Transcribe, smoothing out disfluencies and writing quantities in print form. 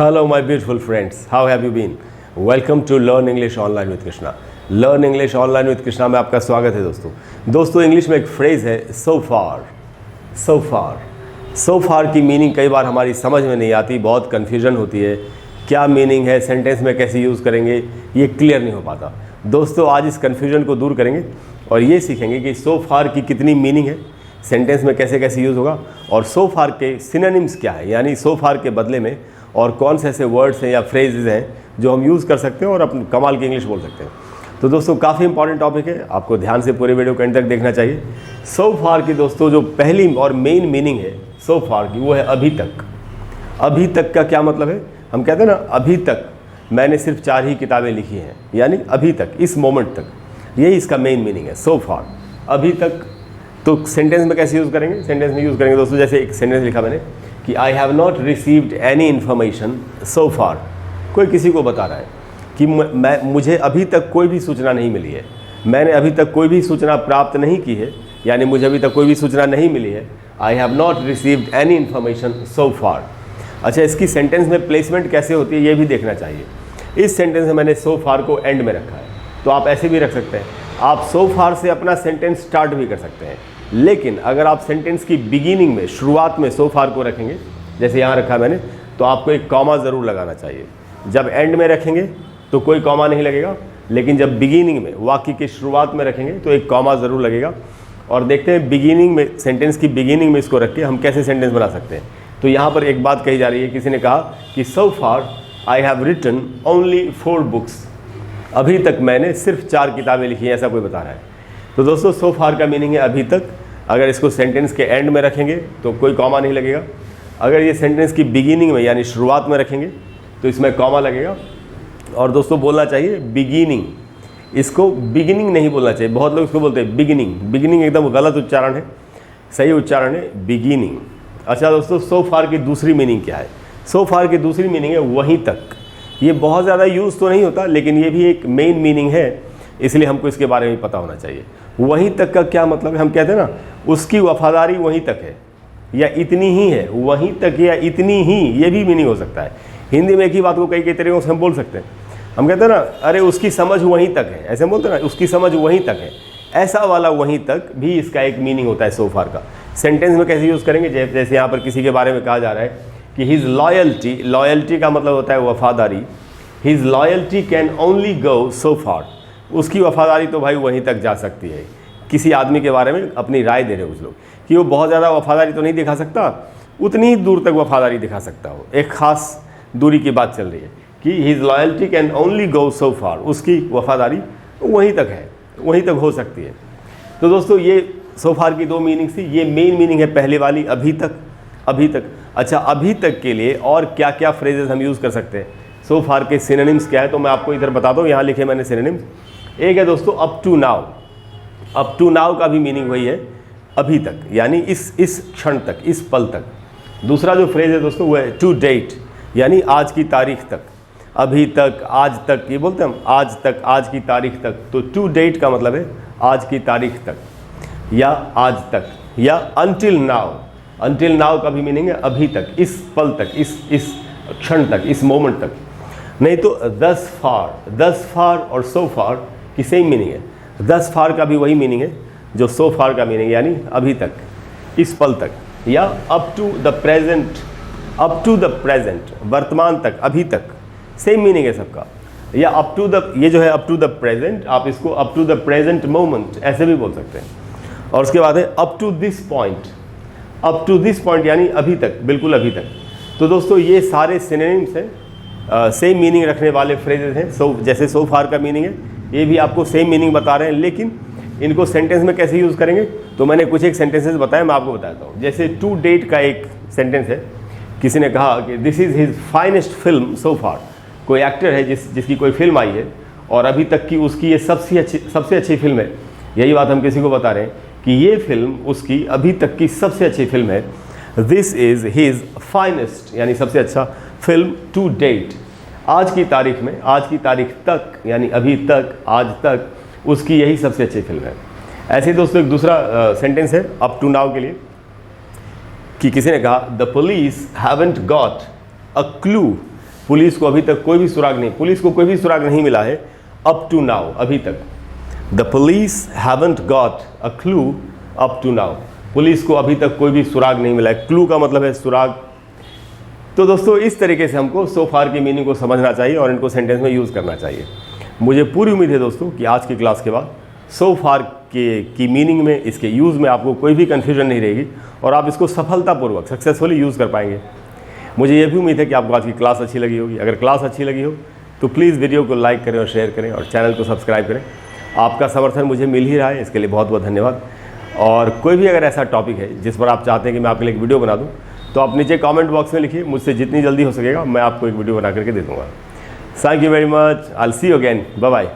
Hello my beautiful friends, how have you been? Welcome to Learn English Online with Krishna. Learn English Online with Krishna में आपका स्वागत है दोस्तों English में एक फ्रेज़ है so far की मीनिंग कई बार हमारी समझ में नहीं आती, बहुत कन्फ्यूजन होती है। क्या मीनिंग है, सेंटेंस में कैसे यूज़ करेंगे, ये क्लियर नहीं हो पाता। दोस्तों आज इस कन्फ्यूजन को दूर करेंगे और ये सीखेंगे कि so far की कितनी मीनिंग है, सेंटेंस में कैसे कैसे यूज़ होगा और so far के सिनोनिम्स क्या है, यानी so far के बदले में और कौन से ऐसे वर्ड्स हैं या फ्रेजेज हैं जो हम यूज़ कर सकते हैं और अपनी कमाल की इंग्लिश बोल सकते हैं। तो दोस्तों काफ़ी इंपॉर्टेंट टॉपिक है, आपको ध्यान से पूरे वीडियो को एंड तक देखना चाहिए। सो फार की दोस्तों जो पहली और मेन मीनिंग है सो फार की, वो है अभी तक। अभी तक का क्या मतलब है? हम कहते हैं ना अभी तक मैंने सिर्फ 4 ही किताबें लिखी हैं, यानी अभी तक, इस मोमेंट तक, यही इसका मेन मीनिंग है सो फार, अभी तक। तो सेंटेंस में कैसे यूज़ करेंगे? सेंटेंस में यूज़ करेंगे दोस्तों, जैसे एक सेंटेंस लिखा मैंने कि I have not received any information so far. कोई किसी को बता रहा है कि मुझे अभी तक कोई भी सूचना नहीं मिली है, मैंने अभी तक कोई भी सूचना प्राप्त नहीं की है, यानी मुझे अभी तक कोई भी सूचना नहीं मिली है। I have not received any information so far. अच्छा, इसकी सेंटेंस में प्लेसमेंट कैसे होती है ये भी देखना चाहिए। इस सेंटेंस में मैंने सो फार को एंड में रखा है, तो आप ऐसे भी रख सकते हैं। आप सो फार से अपना सेंटेंस स्टार्ट भी कर सकते हैं, लेकिन अगर आप सेंटेंस की बिगिनिंग में, शुरुआत में सो फार को रखेंगे, जैसे यहाँ रखा मैंने, तो आपको एक कॉमा ज़रूर लगाना चाहिए। जब एंड में रखेंगे तो कोई कॉमा नहीं लगेगा, लेकिन जब बिगिनिंग में, वाक्य की शुरुआत में रखेंगे तो एक कॉमा ज़रूर लगेगा। और देखते हैं बिगिनिंग में, सेंटेंस की बिगिनिंग में इसको रख के हम कैसे सेंटेंस बना सकते हैं। तो यहाँ पर एक बात कही जा रही है, किसी ने कहा कि so far I have written only 4 books. अभी तक मैंने सिर्फ 4 किताबें लिखी हैं, ऐसा कोई बता रहा है। तो दोस्तों सो फार का मीनिंग है अभी तक। अगर इसको सेंटेंस के एंड में रखेंगे तो कोई कॉमा नहीं लगेगा। अगर ये सेंटेंस की बिगिनिंग में यानी शुरुआत में रखेंगे तो इसमें कॉमा लगेगा। और दोस्तों बोलना चाहिए बिगिनिंग, इसको बिगिनिंग नहीं बोलना चाहिए। बहुत लोग इसको बोलते हैं बिगिनिंग। बिगिनिंग एकदम गलत उच्चारण है, सही उच्चारण है बिगिनिंग। अच्छा दोस्तों, सो फार की दूसरी मीनिंग क्या है? सो फार की दूसरी मीनिंग है वहीं तक। ये बहुत ज़्यादा यूज़ तो नहीं होता, लेकिन ये भी एक मेन मीनिंग है, इसलिए हमको इसके बारे में पता होना चाहिए। वहीं तक का क्या मतलब है? हम कहते हैं ना उसकी वफादारी वहीं तक है, या इतनी ही है, वहीं तक या इतनी ही, ये भी मीनिंग हो सकता है। हिंदी में एक ही बात को कई तरीकों से हम बोल सकते हैं। हम कहते हैं ना अरे उसकी समझ वहीं तक है, ऐसे बोलते हैं ना उसकी समझ वहीं तक है, ऐसा वाला वहीं तक भी इसका एक मीनिंग होता है सो फार का। सेंटेंस में कैसे यूज़ करेंगे? जैसे यहाँ पर किसी के बारे में कहा जा रहा है कि हिज लॉयल्टी, लॉयल्टी का मतलब होता है वफादारी, his loyalty can only go so far. उसकी वफादारी तो भाई वहीं तक जा सकती है। किसी आदमी के बारे में अपनी राय दे रहे हो कुछ लोग कि वो बहुत ज़्यादा वफादारी तो नहीं दिखा सकता, उतनी ही दूर तक वफादारी दिखा सकता हो। एक ख़ास दूरी की बात चल रही है कि his loyalty can only go so far, उसकी वफादारी वहीं तक है, वहीं तक हो सकती है। तो दोस्तों ये सो फार की 2 मीनिंग थी। ये मेन मीनिंग है पहले वाली, अभी तक, अभी तक। अच्छा, अभी तक के लिए और क्या क्या फ्रेजेस हम यूज़ कर सकते हैं? सो फार के सिनोनिम्स क्या है, तो मैं आपको इधर बता दूँ। यहाँ लिखे मैंने सिनोनिम्स। एक है दोस्तों up to now. Up to now का भी मीनिंग वही है, अभी तक, यानी इस क्षण तक, इस पल तक। दूसरा जो फ्रेज है दोस्तों वो है टू डेट, यानी आज की तारीख तक। अभी तक, आज तक, ये बोलते हैं हम, आज तक, आज की तारीख तक। तो टू डेट का मतलब है आज की तारीख तक या आज तक, या अनटिल नाउ। अनटिल नाउ का भी मीनिंग है अभी तक, इस पल तक, इस क्षण तक, इस मोमेंट तक। नहीं तो दस फार और सो फार की सेम मीनिंग है। दस फार का भी वही मीनिंग है जो सो फार का मीनिंग, यानी अभी तक, इस पल तक, या up to the present, up to the present, वर्तमान तक, अभी तक, सेम मीनिंग है सबका। या अप टू द, ये जो है अप टू द प्रेजेंट, आप इसको up to the present moment ऐसे भी बोल सकते हैं। और उसके बाद है up to this point. Up to this point यानी अभी तक, बिल्कुल अभी तक। तो दोस्तों ये सारे सिनोनिम्स हैं, सेम मीनिंग रखने वाले फ्रेजेस हैं। जैसे सो फार का मीनिंग है, ये भी आपको सेम मीनिंग बता रहे हैं, लेकिन इनको सेंटेंस में कैसे यूज़ करेंगे तो मैंने कुछ एक सेंटेंसेस बताए, मैं आपको बताता हूँ। जैसे टू डेट का एक सेंटेंस है, किसी ने कहा कि this is his finest film so far. कोई एक्टर है जिसकी कोई फिल्म आई है और अभी तक की उसकी ये सबसे अच्छी फिल्म है। यही बात हम किसी को बता रहे हैं कि ये फिल्म उसकी अभी तक की सबसे अच्छी फिल्म है। दिस इज़ हिज फाइनेस्ट, यानी सबसे अच्छा फिल्म टू डेट। आज की तारीख में, आज की तारीख तक, यानी अभी तक, आज तक उसकी यही सबसे अच्छी फिल्म है। ऐसे ही दोस्तों एक दूसरा सेंटेंस है अप टू नाउ के लिए कि किसी ने कहा the police haven't got a clue police को अभी तक कोई भी सुराग नहीं, पुलिस को कोई भी सुराग नहीं मिला है अप टू नाउ, अभी तक। The police haven't got a clue up to now, police को अभी तक कोई भी सुराग नहीं मिला है। क्लू का मतलब है सुराग। तो दोस्तों इस तरीके से हमको सो फार की मीनिंग को समझना चाहिए और इनको सेंटेंस में यूज़ करना चाहिए। मुझे पूरी उम्मीद है दोस्तों कि आज की क्लास के बाद सो फार की मीनिंग में, इसके यूज़ में आपको कोई भी कन्फ्यूजन नहीं रहेगी और आप इसको सफलतापूर्वक सक्सेसफुली यूज़ कर पाएंगे। मुझे ये भी उम्मीद है कि आपको आज की क्लास अच्छी लगी होगी। अगर क्लास अच्छी लगी हो तो प्लीज़ वीडियो को लाइक करें और शेयर करें और चैनल को सब्सक्राइब करें। आपका समर्थन मुझे मिल ही रहा है, इसके लिए बहुत बहुत धन्यवाद। और कोई भी अगर ऐसा टॉपिक है जिस पर आप चाहते हैं कि मैं आपके लिए एक वीडियो बना दूं, तो आप नीचे कमेंट बॉक्स में लिखिए, मुझसे जितनी जल्दी हो सकेगा मैं आपको एक वीडियो बना करके दे दूँगा। Thank you very much, I will see you again, bye bye.